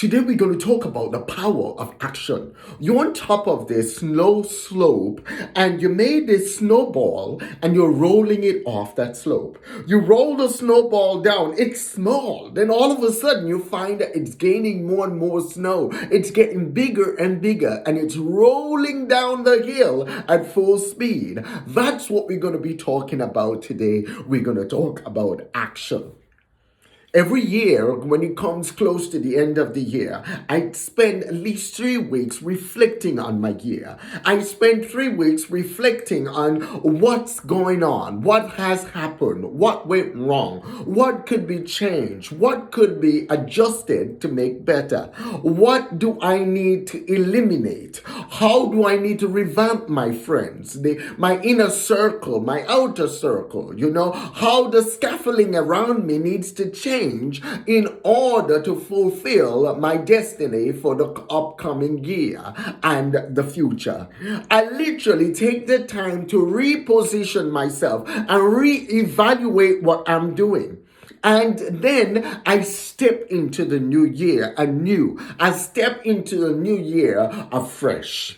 Today we're going to talk about the power of action. You're on top of this snow slope and you made this snowball and you're rolling it off that slope. You roll the snowball down, it's small. Then all of a sudden you find that it's gaining more and more snow. It's getting bigger and bigger and it's rolling down the hill at full speed. That's what we're going to be talking about today. We're going to talk about action. Every year, when it comes close to the end of the year, I spend at least 3 weeks reflecting on my year. I spend 3 weeks reflecting on what's going on, what has happened, what went wrong, what could be changed, what could be adjusted to make better, what do I need to eliminate, how do I need to revamp my friends, my inner circle, my outer circle, how the scaffolding around me needs to change in order to fulfill my destiny for the upcoming year and the future. I literally take the time to reposition myself and reevaluate what I'm doing. And then I step into the new year anew. I step into the new year afresh.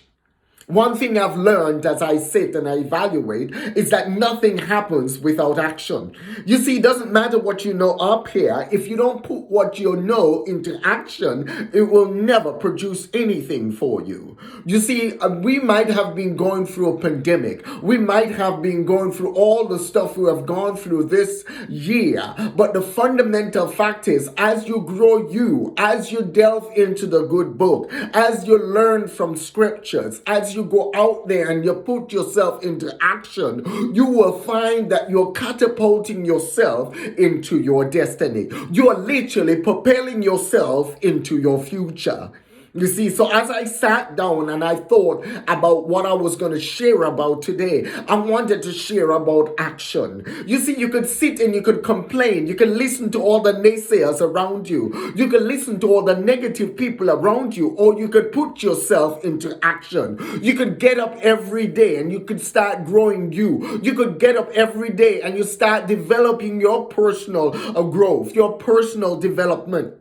One thing I've learned as I sit and I evaluate is that nothing happens without action. You see, it doesn't matter what you know up here. If you don't put what you know into action, it will never produce anything for you. You see, we might have been going through a pandemic. We might have been going through all the stuff we have gone through this year. But the fundamental fact is, as you grow as you delve into the good book, as you learn from scriptures, as you go out there and you put yourself into action, you will find that you're catapulting yourself into your destiny. You are literally propelling yourself into your future. You see, so as I sat down and I thought about what I was going to share about today, I wanted to share about action. You see, you could sit and you could complain. You can listen to all the naysayers around you. You can listen to all the negative people around you, or you could put yourself into action. You could get up every day and you could start growing you. You could get up every day and you start developing your personal growth, your personal development.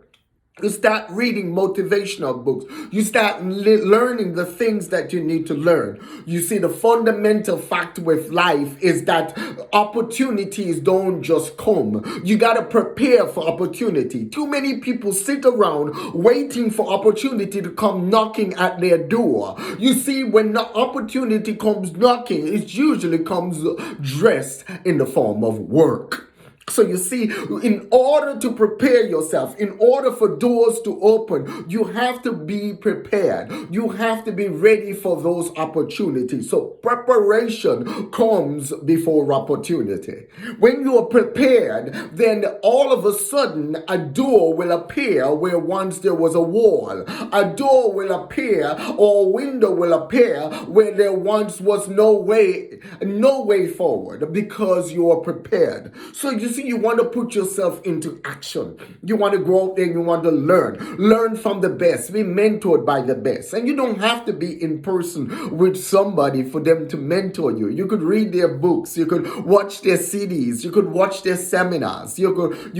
You start reading motivational books. You start learning the things that you need to learn. You see, the fundamental fact with life is that opportunities don't just come. You got to prepare for opportunity. Too many people sit around waiting for opportunity to come knocking at their door. You see, when the opportunity comes knocking, it usually comes dressed in the form of work. So you see, in order to prepare yourself, in order for doors to open, you have to be prepared. You have to be ready for those opportunities. So preparation comes before opportunity. When you are prepared, then all of a sudden a door will appear where once there was a wall. A door will appear or a window will appear where there once was no way forward, because you are prepared. So you see, you want to put yourself into action. You want to go out there and you want to learn from the best, be mentored by the best. And you don't have to be in person with somebody for them to mentor you. You could read their books, you could watch their CDs, you could watch their seminars, you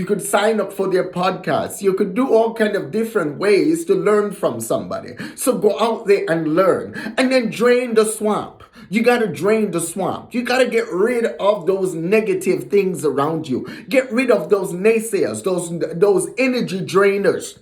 could sign up for their podcasts, you could do all kind of different ways to learn from somebody. So go out there and learn, and then drain the swamp. You got to drain the swamp. You got to get rid of those negative things around you. Get rid of those naysayers, those energy drainers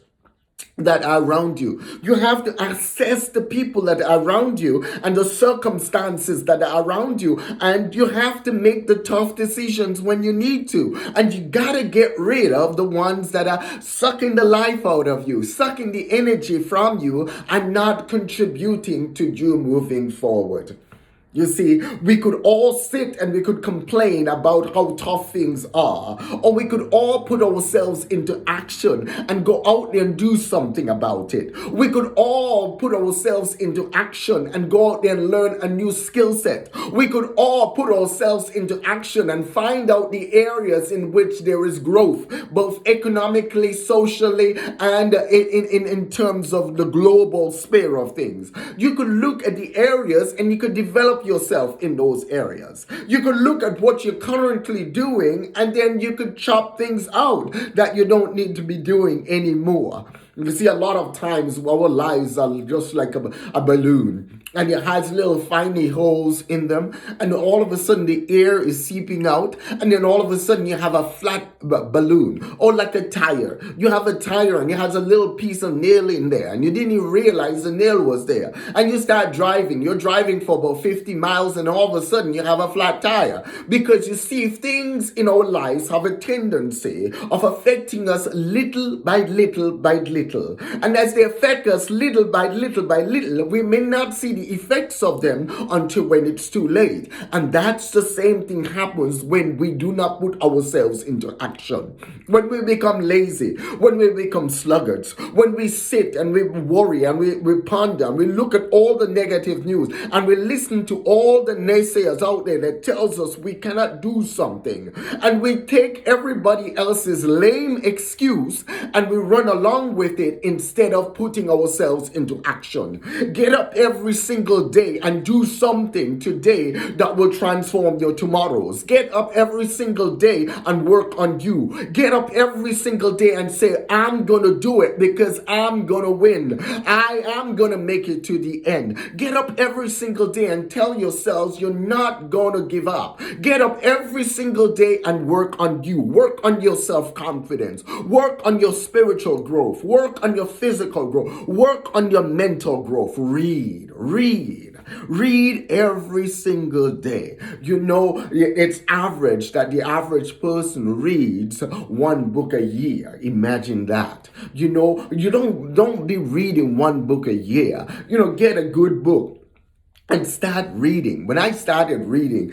that are around you. You have to assess the people that are around you and the circumstances that are around you, and you have to make the tough decisions when you need to. And you gotta get rid of the ones that are sucking the life out of you, sucking the energy from you, and not contributing to you moving forward. You see, we could all sit and we could complain about how tough things are, or we could all put ourselves into action and go out there and do something about it. We could all put ourselves into action and go out there and learn a new skill set. We could all put ourselves into action and find out the areas in which there is growth, both economically, socially, and in terms of the global sphere of things. You could look at the areas and you could develop yourself in those areas. You could look at what you're currently doing, and then you could chop things out that you don't need to be doing anymore. You see, a lot of times our lives are just like a balloon, and it has little tiny holes in them, and all of a sudden the air is seeping out, and then all of a sudden you have a flat balloon, or like a tire. You have a tire and it has a little piece of nail in there, and you didn't even realize the nail was there. And you start driving. You're driving for about 50 miles, and all of a sudden you have a flat tire. Because you see, things in our lives have a tendency of affecting us little by little by little. And as they affect us little by little by little, we may not see the effects of them until when it's too late. And that's the same thing happens when we do not put ourselves into action. When we become lazy, when we become sluggards, when we sit and we worry and we ponder and we look at all the negative news and we listen to all the naysayers out there that tells us we cannot do something, and we take everybody else's lame excuse and we run along with it instead of putting ourselves into action. Get up every single day and do something today that will transform your tomorrows. Get up every single day and work on you. Get up every single day and say, I'm gonna do it because I'm gonna win. I am gonna make it to the end. Get up every single day and tell yourselves you're not gonna give up. Get up every single day and work on you. Work on your self-confidence. Work on your spiritual growth. Work on your physical growth. Work on your mental growth. Read every single day. You know, it's average that the average person reads one book a year. Imagine that. You know, you don't be reading one book a year. You know, get a good book and start reading. When I started reading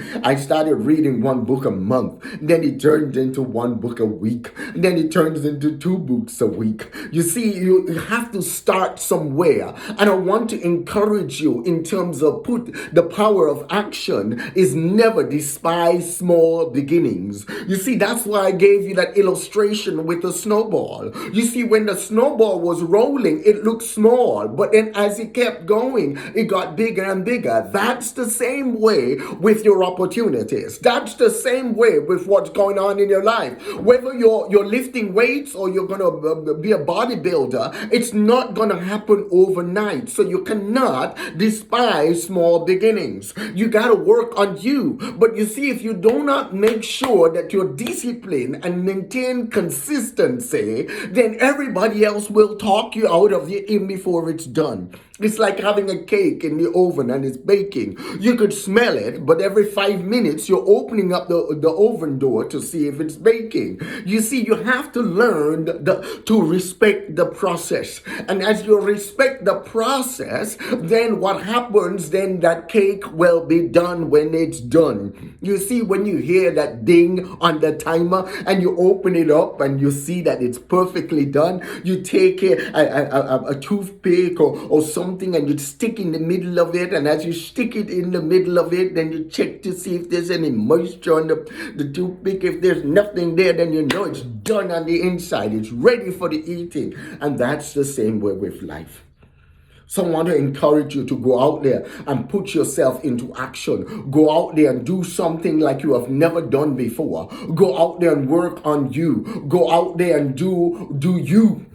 one book a month. Then it turned into one book a week. Then it turns into 2 books a week. You see, you have to start somewhere. And I want to encourage you in terms of the power of action is never despise small beginnings. You see, that's why I gave you that illustration with the snowball. You see, when the snowball was rolling, it looked small. But then as it kept going, it got bigger and bigger. That's the same way with your opportunities. That's the same way with what's going on in your life. Whether you're lifting weights or you're going to be a bodybuilder, it's not going to happen overnight. So you cannot despise small beginnings. You got to work on you. But you see, if you do not make sure that you're disciplined and maintain consistency, then everybody else will talk you out of it even before it's done. It's like having a cake in the oven and it's baking. You could smell it, but every 5 minutes you're opening up the oven door to see if it's baking. You see, you have to learn to respect the process. And as you respect the process, then what happens, then that cake will be done when it's done. You see, when you hear that ding on the timer and you open it up and you see that it's perfectly done, you take a toothpick or something and you stick in the middle of it, and as you stick it in the middle of it, then you check to see if there's any moisture on the toothpick. If there's nothing there, then you know it's done on the inside. It's ready for the eating. And that's the same way with life. So I want to encourage you to go out there and put yourself into action. Go out there and do something like you have never done before. Go out there and work on you. Go out there and do you.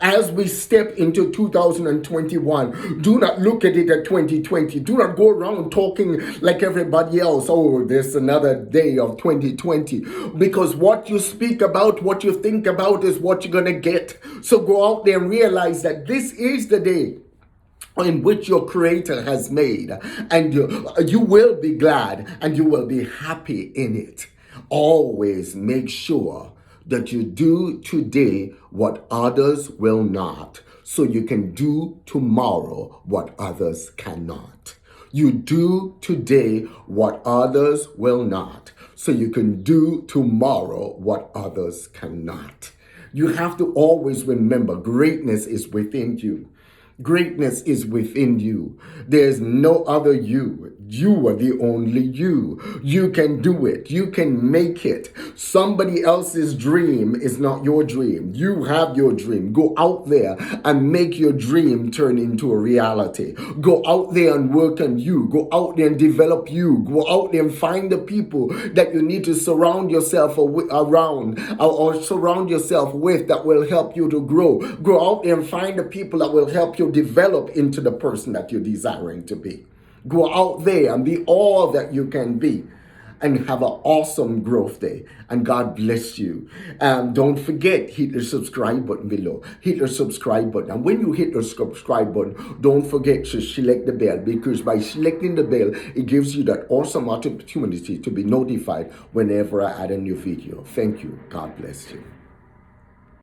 As we step into 2021, do not look at it at 2020. Do not go around talking like everybody else. Oh, there's another day of 2020. Because what you speak about, what you think about is what you're going to get. So go out there and realize that this is the day in which your Creator has made. And you will be glad and you will be happy in it. Always make sure that you do today what others will not, so you can do tomorrow what others cannot. You do today what others will not, so you can do tomorrow what others cannot. You have to always remember greatness is within you. Greatness is within you. There's no other you. You are the only you. You can do it. You can make it. Somebody else's dream is not your dream. You have your dream. Go out there and make your dream turn into a reality. Go out there and work on you. Go out there and develop you. Go out there and find the people that you need to surround yourself around or surround yourself with that will help you to grow. Go out there and find the people that will help you develop into the person that you're desiring to be. Go out there and be all that you can be and have an awesome growth day. And God bless you. Don't forget, hit the subscribe button below. Hit the subscribe button. And when you hit the subscribe button, don't forget to select the bell, because by selecting the bell, it gives you that awesome opportunity to be notified whenever I add a new video. Thank you. God bless you.